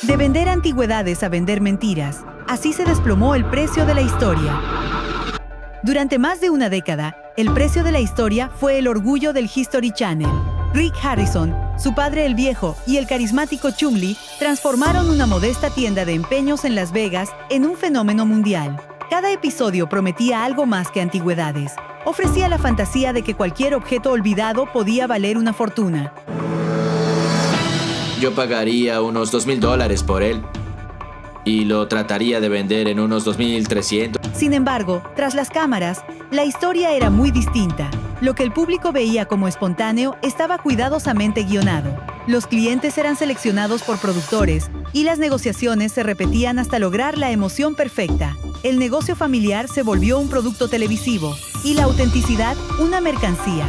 De vender antigüedades a vender mentiras, así se desplomó el precio de la historia. Durante más de una década, el precio de la historia fue el orgullo del History Channel. Rick Harrison, su padre el Viejo y el carismático Chumlee transformaron una modesta tienda de empeños en Las Vegas en un fenómeno mundial. Cada episodio prometía algo más que antigüedades. Ofrecía la fantasía de que cualquier objeto olvidado podía valer una fortuna. Yo pagaría unos $2,000 por él. Y lo trataría de vender en unos 2,300. Sin embargo, tras las cámaras, la historia era muy distinta. Lo que el público veía como espontáneo estaba cuidadosamente guionado. Los clientes eran seleccionados por productores y las negociaciones se repetían hasta lograr la emoción perfecta. El negocio familiar se volvió un producto televisivo y la autenticidad una mercancía.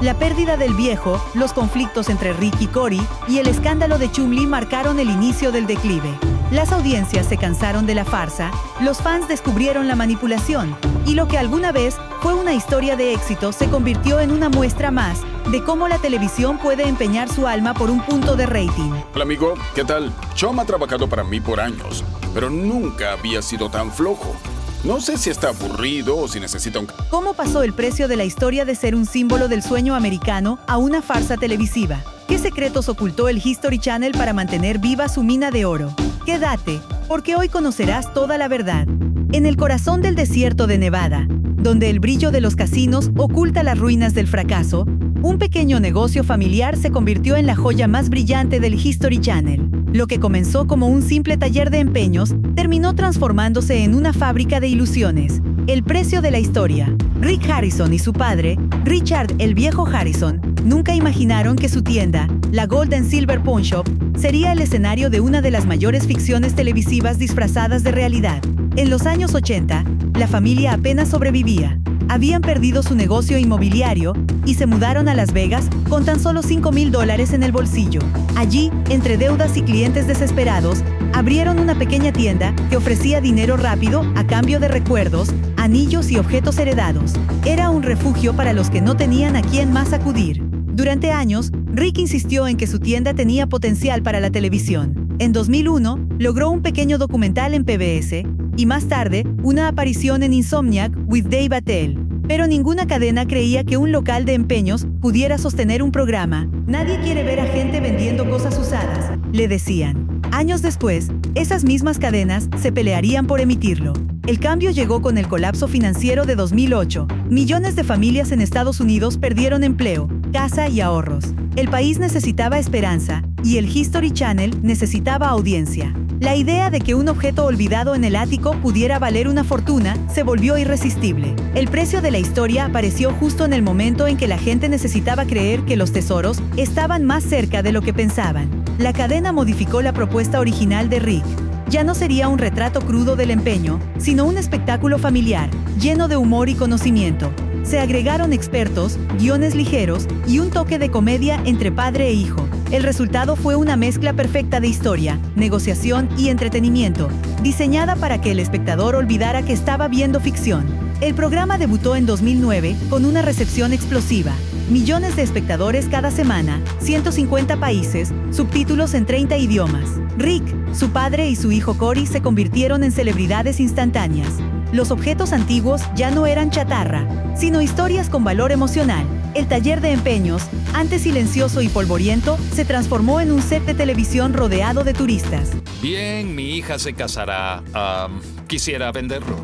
La pérdida del Viejo, los conflictos entre Rick y Cory y el escándalo de Chumlee marcaron el inicio del declive. Las audiencias se cansaron de la farsa, los fans descubrieron la manipulación, y lo que alguna vez fue una historia de éxito se convirtió en una muestra más de cómo la televisión puede empeñar su alma por un punto de rating. Hola amigo, ¿qué tal? Chom ha trabajado para mí por años, pero nunca había sido tan flojo. No sé si está aburrido o si necesita un... ¿Cómo pasó el precio de la historia de ser un símbolo del sueño americano a una farsa televisiva? ¿Qué secretos ocultó el History Channel para mantener viva su mina de oro? Quédate, porque hoy conocerás toda la verdad. En el corazón del desierto de Nevada, donde el brillo de los casinos oculta las ruinas del fracaso, un pequeño negocio familiar se convirtió en la joya más brillante del History Channel. Lo que comenzó como un simple taller de empeños, terminó transformándose en una fábrica de ilusiones. El precio de la historia. Rick Harrison y su padre, Richard el Viejo Harrison, nunca imaginaron que su tienda, la Gold and Silver Pawn Shop, sería el escenario de una de las mayores ficciones televisivas disfrazadas de realidad. En los años 80, la familia apenas sobrevivía. Habían perdido su negocio inmobiliario y se mudaron a Las Vegas con tan solo $5,000 en el bolsillo. Allí, entre deudas y clientes desesperados, abrieron una pequeña tienda que ofrecía dinero rápido a cambio de recuerdos, anillos y objetos heredados. Era un refugio para los que no tenían a quién más acudir. Durante años, Rick insistió en que su tienda tenía potencial para la televisión. En 2001, logró un pequeño documental en PBS y más tarde, una aparición en Insomniac with Dave Attell. Pero ninguna cadena creía que un local de empeños pudiera sostener un programa. Nadie quiere ver a gente vendiendo cosas usadas, le decían. Años después, esas mismas cadenas se pelearían por emitirlo. El cambio llegó con el colapso financiero de 2008. Millones de familias en Estados Unidos perdieron empleo, casa y ahorros. El país necesitaba esperanza y el History Channel necesitaba audiencia. La idea de que un objeto olvidado en el ático pudiera valer una fortuna se volvió irresistible. El precio de la historia apareció justo en el momento en que la gente necesitaba creer que los tesoros estaban más cerca de lo que pensaban. La cadena modificó la propuesta original de Rick. Ya no sería un retrato crudo del empeño, sino un espectáculo familiar, lleno de humor y conocimiento. Se agregaron expertos, guiones ligeros y un toque de comedia entre padre e hijo. El resultado fue una mezcla perfecta de historia, negociación y entretenimiento, diseñada para que el espectador olvidara que estaba viendo ficción. El programa debutó en 2009 con una recepción explosiva. Millones de espectadores cada semana, 150 países, subtítulos en 30 idiomas. Rick, su padre y su hijo Cory se convirtieron en celebridades instantáneas. Los objetos antiguos ya no eran chatarra, sino historias con valor emocional. El taller de empeños, antes silencioso y polvoriento, se transformó en un set de televisión rodeado de turistas. Bien, mi hija se casará. Quisiera venderlo.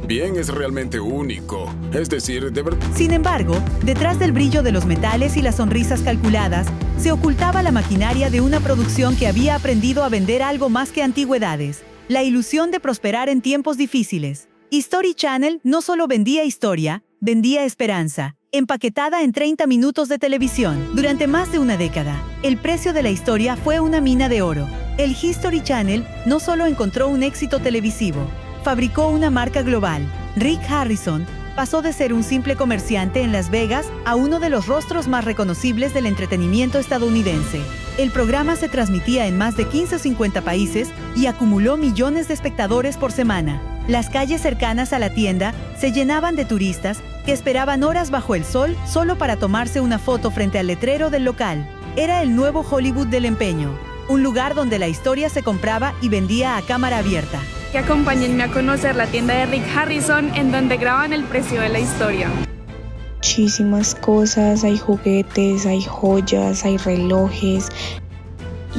Bien, es realmente único. Es decir, de verdad... Sin embargo, detrás del brillo de los metales y las sonrisas calculadas, se ocultaba la maquinaria de una producción que había aprendido a vender algo más que antigüedades. La ilusión de prosperar en tiempos difíciles. History Channel no solo vendía historia, vendía esperanza, empaquetada en 30 minutos de televisión. Durante más de una década, el precio de la historia fue una mina de oro. El History Channel no solo encontró un éxito televisivo, fabricó una marca global. Rick Harrison pasó de ser un simple comerciante en Las Vegas a uno de los rostros más reconocibles del entretenimiento estadounidense. El programa se transmitía en más de 15 o 50 países y acumuló millones de espectadores por semana. Las calles cercanas a la tienda se llenaban de turistas que esperaban horas bajo el sol solo para tomarse una foto frente al letrero del local. Era el nuevo Hollywood del empeño, un lugar donde la historia se compraba y vendía a cámara abierta. Que acompáñenme a conocer la tienda de Rick Harrison, en donde graban el precio de la historia. Muchísimas cosas, hay juguetes, hay joyas, hay relojes.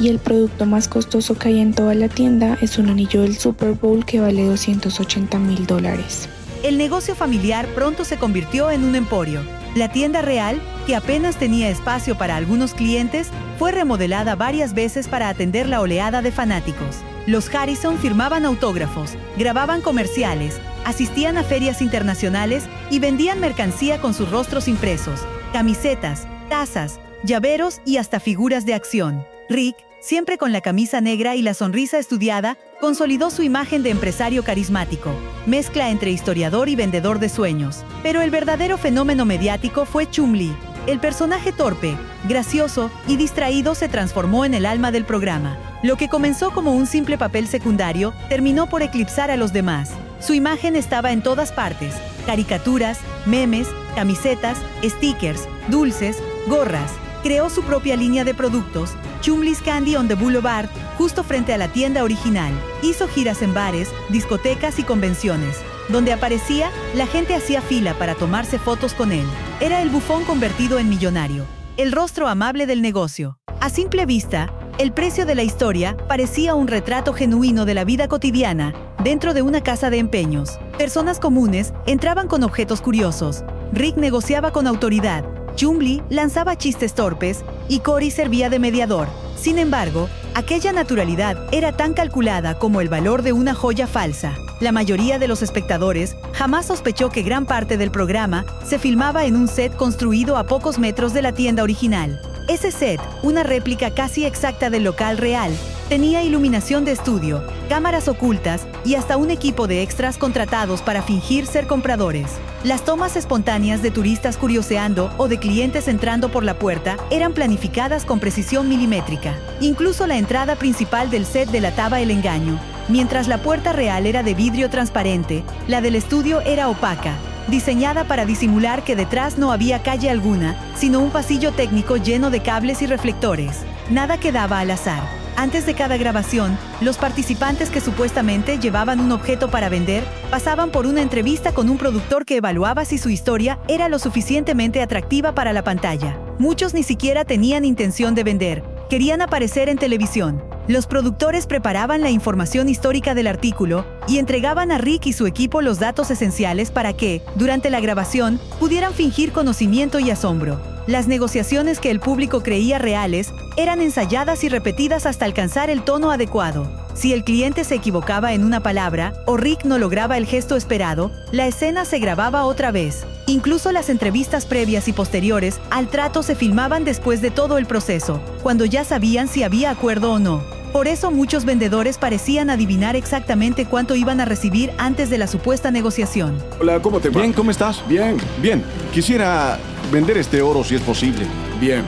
Y el producto más costoso que hay en toda la tienda es un anillo del Super Bowl que vale $280,000. El negocio familiar pronto se convirtió en un emporio. La tienda real, que apenas tenía espacio para algunos clientes, fue remodelada varias veces para atender la oleada de fanáticos. Los Harrison firmaban autógrafos, grababan comerciales, asistían a ferias internacionales y vendían mercancía con sus rostros impresos, camisetas, tazas, llaveros y hasta figuras de acción. Rick, siempre con la camisa negra y la sonrisa estudiada, consolidó su imagen de empresario carismático, mezcla entre historiador y vendedor de sueños. Pero el verdadero fenómeno mediático fue Chumlee. El personaje torpe, gracioso y distraído se transformó en el alma del programa. Lo que comenzó como un simple papel secundario terminó por eclipsar a los demás. Su imagen estaba en todas partes: caricaturas, memes, camisetas, stickers, dulces, gorras. Creó su propia línea de productos, Chumlee's Candy on the Boulevard, justo frente a la tienda original. Hizo giras en bares, discotecas y convenciones. Donde aparecía, la gente hacía fila para tomarse fotos con él. Era el bufón convertido en millonario, el rostro amable del negocio. A simple vista, el precio de la historia parecía un retrato genuino de la vida cotidiana dentro de una casa de empeños. Personas comunes entraban con objetos curiosos. Rick negociaba con autoridad. Chumlee lanzaba chistes torpes y Cory servía de mediador. Sin embargo, aquella naturalidad era tan calculada como el valor de una joya falsa. La mayoría de los espectadores jamás sospechó que gran parte del programa se filmaba en un set construido a pocos metros de la tienda original. Ese set, una réplica casi exacta del local real, tenía iluminación de estudio, cámaras ocultas y hasta un equipo de extras contratados para fingir ser compradores. Las tomas espontáneas de turistas curioseando o de clientes entrando por la puerta eran planificadas con precisión milimétrica. Incluso la entrada principal del set delataba el engaño. Mientras la puerta real era de vidrio transparente, la del estudio era opaca, diseñada para disimular que detrás no había calle alguna, sino un pasillo técnico lleno de cables y reflectores. Nada quedaba al azar. Antes de cada grabación, los participantes que supuestamente llevaban un objeto para vender pasaban por una entrevista con un productor que evaluaba si su historia era lo suficientemente atractiva para la pantalla. Muchos ni siquiera tenían intención de vender, querían aparecer en televisión. Los productores preparaban la información histórica del artículo y entregaban a Rick y su equipo los datos esenciales para que, durante la grabación, pudieran fingir conocimiento y asombro. Las negociaciones que el público creía reales eran ensayadas y repetidas hasta alcanzar el tono adecuado. Si el cliente se equivocaba en una palabra o Rick no lograba el gesto esperado, la escena se grababa otra vez. Incluso las entrevistas previas y posteriores al trato se filmaban después de todo el proceso, cuando ya sabían si había acuerdo o no. Por eso muchos vendedores parecían adivinar exactamente cuánto iban a recibir antes de la supuesta negociación. Hola, ¿cómo te va? Bien, ¿cómo estás? Bien, Bien, quisiera vender este oro si es posible. bien.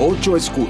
8 escudos.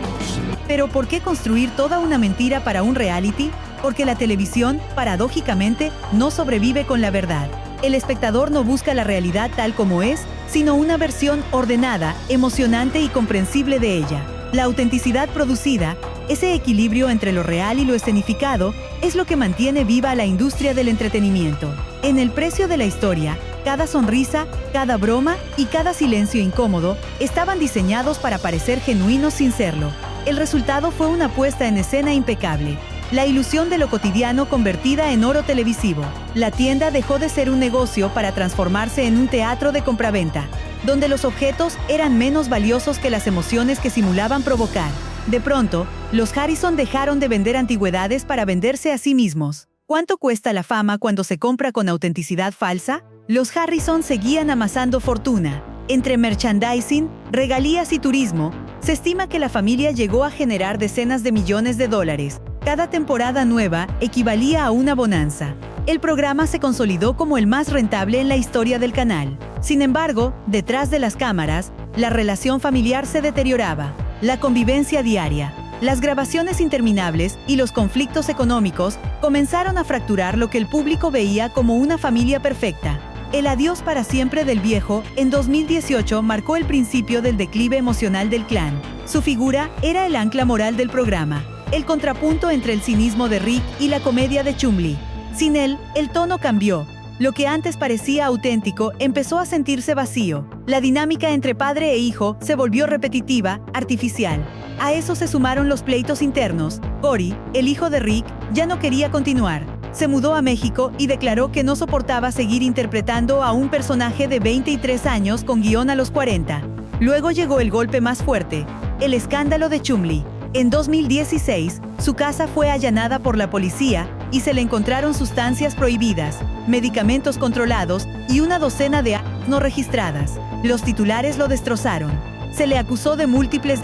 Pero ¿por qué construir toda una mentira para un reality? Porque la televisión, paradójicamente, no sobrevive con la verdad. El espectador no busca la realidad tal como es, sino una versión ordenada, emocionante y comprensible de ella. La autenticidad producida, ese equilibrio entre lo real y lo escenificado, es lo que mantiene viva la industria del entretenimiento. En el precio de la historia, cada sonrisa, cada broma y cada silencio incómodo estaban diseñados para parecer genuinos sin serlo. El resultado fue una puesta en escena impecable. La ilusión de lo cotidiano convertida en oro televisivo. La tienda dejó de ser un negocio para transformarse en un teatro de compraventa, donde los objetos eran menos valiosos que las emociones que simulaban provocar. De pronto, los Harrison dejaron de vender antigüedades para venderse a sí mismos. ¿Cuánto cuesta la fama cuando se compra con autenticidad falsa? Los Harrison seguían amasando fortuna. Entre merchandising, regalías y turismo, se estima que la familia llegó a generar decenas de millones de dólares. Cada temporada nueva equivalía a una bonanza. El programa se consolidó como el más rentable en la historia del canal. Sin embargo, detrás de las cámaras, la relación familiar se deterioraba. La convivencia diaria, las grabaciones interminables y los conflictos económicos comenzaron a fracturar lo que el público veía como una familia perfecta. El adiós para siempre del viejo, en 2018, marcó el principio del declive emocional del clan. Su figura era el ancla moral del programa, el contrapunto entre el cinismo de Rick y la comedia de Chumlee. Sin él, el tono cambió. Lo que antes parecía auténtico empezó a sentirse vacío. La dinámica entre padre e hijo se volvió repetitiva, artificial. A eso se sumaron los pleitos internos. Cory, el hijo de Rick, ya no quería continuar. Se mudó a México y declaró que no soportaba seguir interpretando a un personaje de 23 años con guión a los 40. Luego llegó el golpe más fuerte, el escándalo de Chumlee. En 2016, su casa fue allanada por la policía y se le encontraron sustancias prohibidas, medicamentos controlados y una docena de armas no registradas. Los titulares lo destrozaron. Se le acusó de múltiples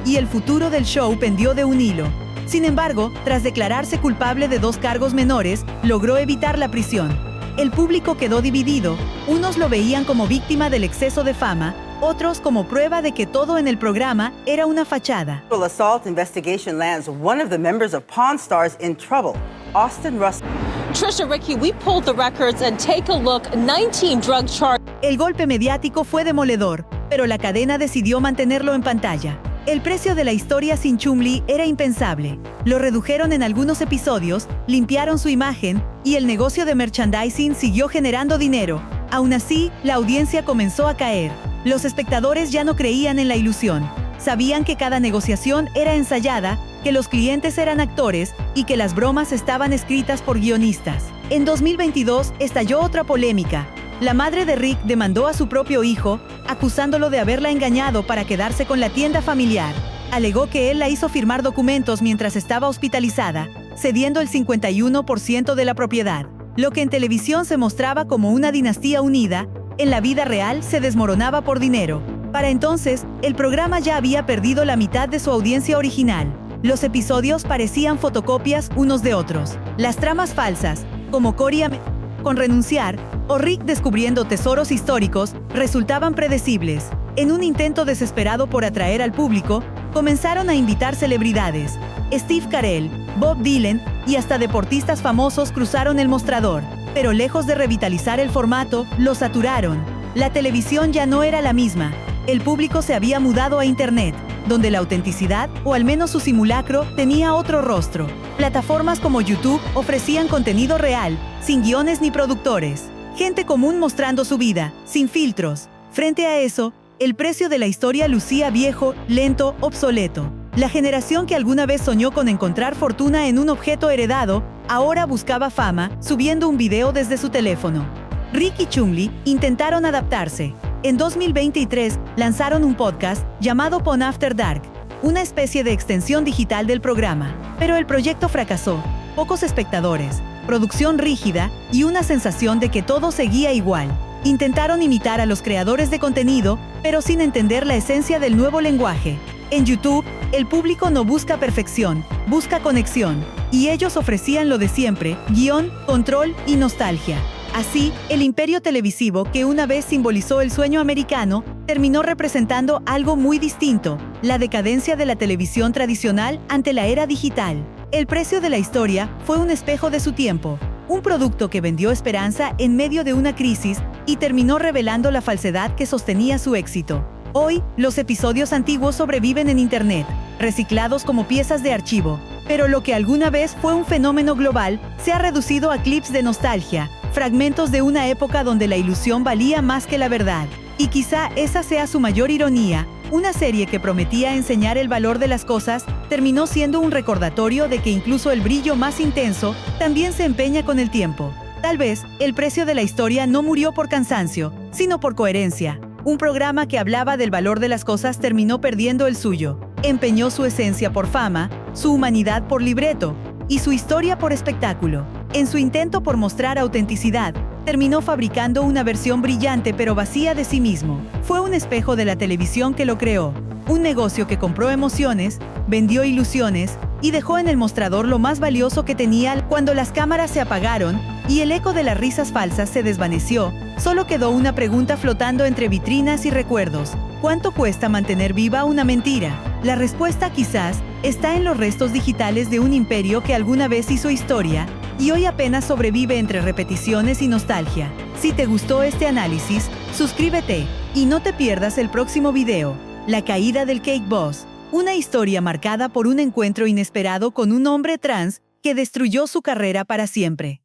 y el futuro del show pendió de un hilo. Sin embargo, tras declararse culpable de 2 cargos menores, logró evitar la prisión. El público quedó dividido. Unos lo veían como víctima del exceso de fama, otros como prueba de que todo en el programa era una fachada. Assault investigation lands one of the members of Pawn Stars in trouble, Austin Russell. Trisha, Ricky, we pulled the records and take a look. 19 drug charges. El golpe mediático fue demoledor, pero la cadena decidió mantenerlo en pantalla. El precio de la historia sin Chumlee era impensable. Lo redujeron en algunos episodios, limpiaron su imagen y el negocio de merchandising siguió generando dinero. Aún así, la audiencia comenzó a caer. Los espectadores ya no creían en la ilusión. Sabían que cada negociación era ensayada, que los clientes eran actores y que las bromas estaban escritas por guionistas. En 2022 estalló otra polémica. La madre de Rick demandó a su propio hijo, acusándolo de haberla engañado para quedarse con la tienda familiar. Alegó que él la hizo firmar documentos mientras estaba hospitalizada, cediendo el 51% de la propiedad. Lo que en televisión se mostraba como una dinastía unida, en la vida real se desmoronaba por dinero. Para entonces, el programa ya había perdido la mitad de su audiencia original. Los episodios parecían fotocopias unos de otros. Las tramas falsas, como Cory con renunciar, o Rick descubriendo tesoros históricos, resultaban predecibles. En un intento desesperado por atraer al público, comenzaron a invitar celebridades. Steve Carell, Bob Dylan y hasta deportistas famosos cruzaron el mostrador. Pero lejos de revitalizar el formato, lo saturaron. La televisión ya no era la misma. El público se había mudado a Internet, donde la autenticidad, o al menos su simulacro, tenía otro rostro. Plataformas como YouTube ofrecían contenido real, sin guiones ni productores. Gente común mostrando su vida, sin filtros. Frente a eso, el precio de la historia lucía viejo, lento, obsoleto. La generación que alguna vez soñó con encontrar fortuna en un objeto heredado, ahora buscaba fama, subiendo un video desde su teléfono. Rick y Chumlee intentaron adaptarse. En 2023 lanzaron un podcast llamado Pawn After Dark, una especie de extensión digital del programa. Pero el proyecto fracasó. Pocos espectadores, producción rígida y una sensación de que todo seguía igual. Intentaron imitar a los creadores de contenido, pero sin entender la esencia del nuevo lenguaje. En YouTube, el público no busca perfección, busca conexión. Y ellos ofrecían lo de siempre: guión, control y nostalgia. Así, el imperio televisivo que una vez simbolizó el sueño americano, terminó representando algo muy distinto: la decadencia de la televisión tradicional ante la era digital. El precio de la historia fue un espejo de su tiempo, un producto que vendió esperanza en medio de una crisis y terminó revelando la falsedad que sostenía su éxito. Hoy, los episodios antiguos sobreviven en Internet, reciclados como piezas de archivo, pero lo que alguna vez fue un fenómeno global se ha reducido a clips de nostalgia, fragmentos de una época donde la ilusión valía más que la verdad. Y quizá esa sea su mayor ironía: una serie que prometía enseñar el valor de las cosas, terminó siendo un recordatorio de que incluso el brillo más intenso también se empeña con el tiempo. Tal vez, el precio de la historia no murió por cansancio, sino por coherencia. Un programa que hablaba del valor de las cosas terminó perdiendo el suyo. Empeñó su esencia por fama, su humanidad por libreto y su historia por espectáculo. En su intento por mostrar autenticidad, terminó fabricando una versión brillante pero vacía de sí mismo. Fue un espejo de la televisión que lo creó, un negocio que compró emociones, vendió ilusiones y dejó en el mostrador lo más valioso que tenía. Cuando las cámaras se apagaron y el eco de las risas falsas se desvaneció, solo quedó una pregunta flotando entre vitrinas y recuerdos: ¿cuánto cuesta mantener viva una mentira? La respuesta quizás está en los restos digitales de un imperio que alguna vez hizo historia y hoy apenas sobrevive entre repeticiones y nostalgia. Si te gustó este análisis, suscríbete y no te pierdas el próximo video: la caída del Cake Boss. Una historia marcada por un encuentro inesperado con un hombre trans que destruyó su carrera para siempre.